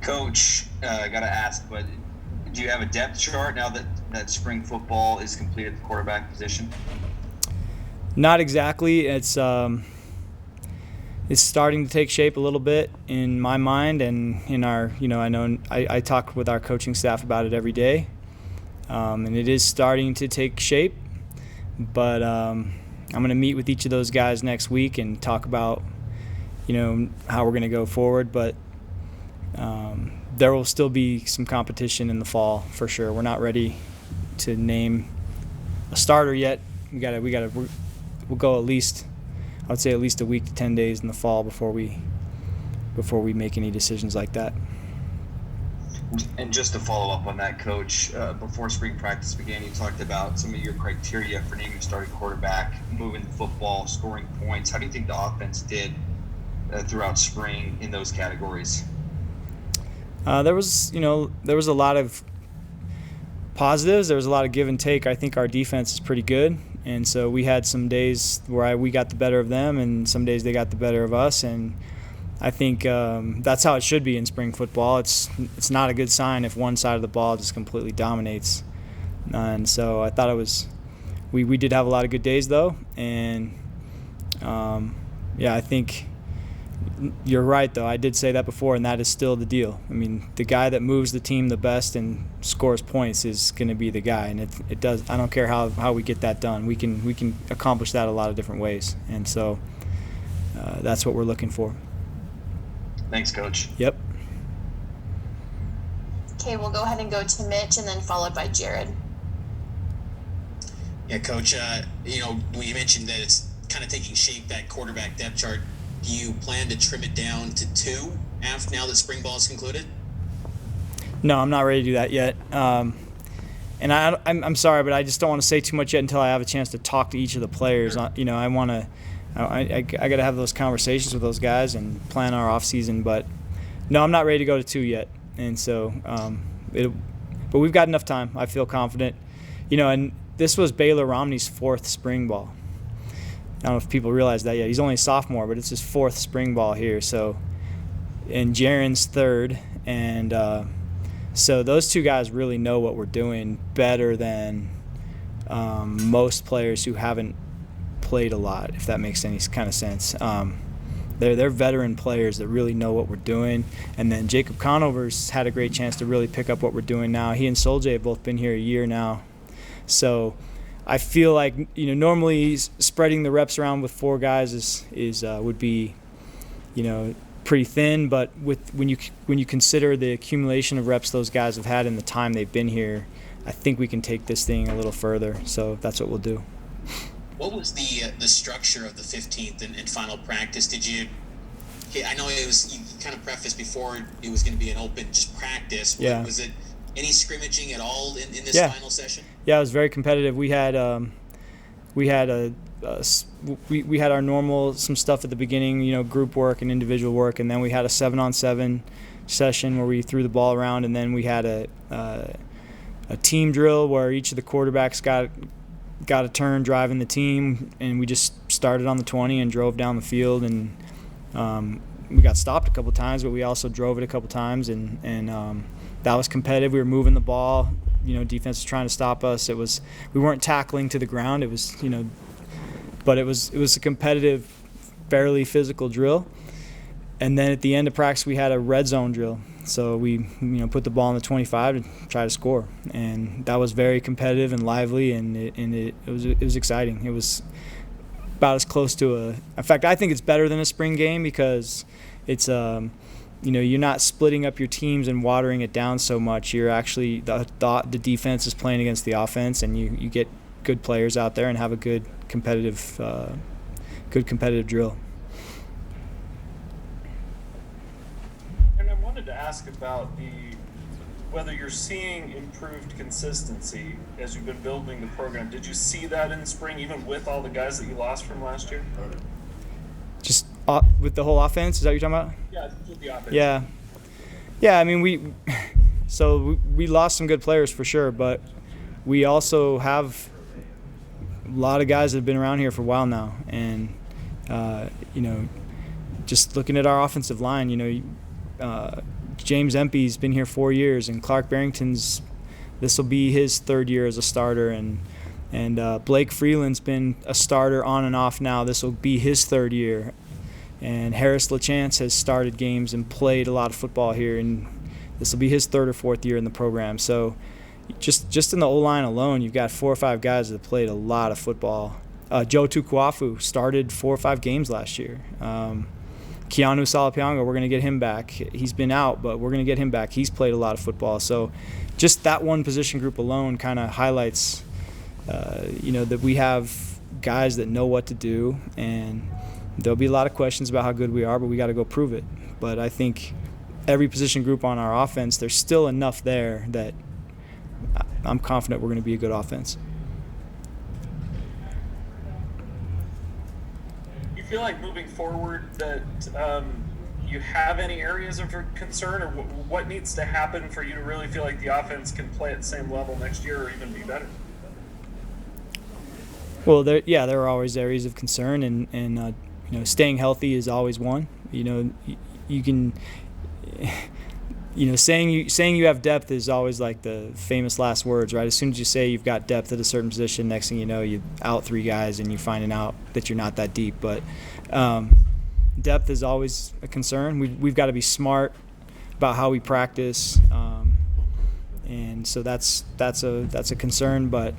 Coach, I got to ask, but do you have a depth chart now that spring football is completed at the quarterback position? Not exactly. It's starting to take shape a little bit in my mind and in our, I talk with our coaching staff about it every day, and it is starting to take shape. But I'm going to meet with each of those guys next week and talk about, how we're going to go forward. But there will still be some competition in the fall for sure. We're not ready to name a starter yet. We'll go at least a week to 10 days in the fall before we make any decisions like that. And just to follow up on that, Coach, before spring practice began, you talked about some of your criteria for naming starting quarterback, moving the football, scoring points. How do you think the offense did throughout spring in those categories? There was a lot of positives. There was a lot of give and take. I think our defense is pretty good, and so we had some days where we got the better of them, and some days they got the better of us. And I think that's how it should be in spring football. It's not a good sign if one side of the ball just completely dominates. And so I thought it was. We did have a lot of good days though, and I think. You're right, though. I did say that before, and that is still the deal. I mean, the guy that moves the team the best and scores points is going to be the guy, and it does. I don't care how we get that done. We can accomplish that a lot of different ways, and so that's what we're looking for. Thanks, Coach. Yep. Okay, we'll go ahead and go to Mitch, and then followed by Jared. Yeah, Coach. We mentioned that it's kind of taking shape, that quarterback depth chart. Do you plan to trim it down to 2 now that spring ball is concluded? No, I'm not ready to do that yet. And I'm sorry, but I just don't want to say too much yet until I have a chance to talk to each of the players. Sure. I got to have those conversations with those guys and plan our off season. But no, I'm not ready to go to 2 yet. And so, but we've got enough time. I feel confident. And this was Baylor Romney's 4th spring ball. I don't know if people realize that yet. He's only a sophomore, but it's his 4th spring ball here. So, and Jaren's 3rd, and so those 2 guys really know what we're doing better than most players who haven't played a lot, if that makes any kind of sense. They're veteran players that really know what we're doing. And then Jacob Conover's had a great chance to really pick up what we're doing now. He and Soljay have both been here a year now, so. I feel like normally spreading the reps around with 4 guys would be pretty thin, but when you consider the accumulation of reps those guys have had in the time they've been here, I think we can take this thing a little further. So that's what we'll do. What was the structure of the 15th and final practice? I know you kind of prefaced before it was going to be an open just practice. Yeah. Was it any scrimmaging at all in this final session? Yeah, it was very competitive. We had we had our normal some stuff at the beginning, group work and individual work, and then we had a 7-on-7 session where we threw the ball around, and then we had a team drill where each of the quarterbacks got a turn driving the team, and we just started on the 20 and drove down the field, and we got stopped a couple times, but we also drove it a couple times, and that was competitive. We were moving the ball. Defense was trying to stop us. We weren't tackling to the ground. It was, but it was a competitive, fairly physical drill. And then at the end of practice, we had a red zone drill. So we, put the ball in the 25 to try to score, and that was very competitive and lively, and it was exciting. It was about as close to in fact, I think it's better than a spring game because it's you're not splitting up your teams and watering it down so much. You're actually the defense is playing against the offense, and you get good players out there and have a good competitive drill. And I wanted to ask about whether you're seeing improved consistency as you've been building the program. Did you see that in the spring, even with all the guys that you lost from last year? Just with the whole offense, is that what you're talking about? Yeah, with the offense. Yeah. I mean, we lost some good players for sure, but we also have a lot of guys that have been around here for a while now, and just looking at our offensive line, James Empey's been here 4 years, and Clark Barrington's, this will be his 3rd year as a starter, and Blake Freeland's been a starter on and off now. This will be his 3rd year. And Harris LaChance has started games and played a lot of football here, and this will be his 3rd or 4th year in the program. So just in the O-line alone, you've got 4 or 5 guys that played a lot of football. Joe Tukuafu started 4 or 5 games last year. Keanu Salapianga, we're going to get him back. He's been out, but we're going to get him back. He's played a lot of football. So just that one position group alone kind of highlights, that we have guys that know what to do, and there'll be a lot of questions about how good we are, but we got to go prove it. But I think every position group on our offense, there's still enough there that I'm confident we're going to be a good offense. You feel like moving forward that you have any areas of concern, or what needs to happen for you to really feel like the offense can play at the same level next year or even be better? Well, there are always areas of concern, and staying healthy is always one. You can, saying you have depth is always like the famous last words, right? As soon as you say you've got depth at a certain position, next thing you know, you out 3 guys and you're finding out that you're not that deep. But depth is always a concern. We've got to be smart about how we practice, and so that's a concern. But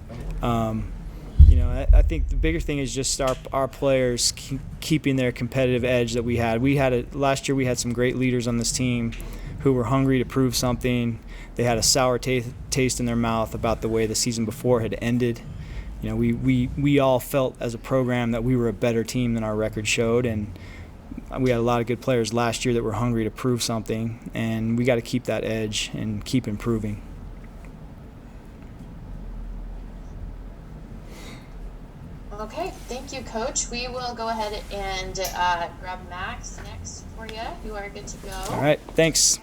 I think the bigger thing is just our players keeping their competitive edge that we had. Last year we had some great leaders on this team who were hungry to prove something. They had a sour taste in their mouth about the way the season before had ended. We all felt as a program that we were a better team than our record showed, and we had a lot of good players last year that were hungry to prove something, and we got to keep that edge and keep improving. Okay, thank you, Coach. We will go ahead and grab Max next for you. You are good to go. All right, thanks.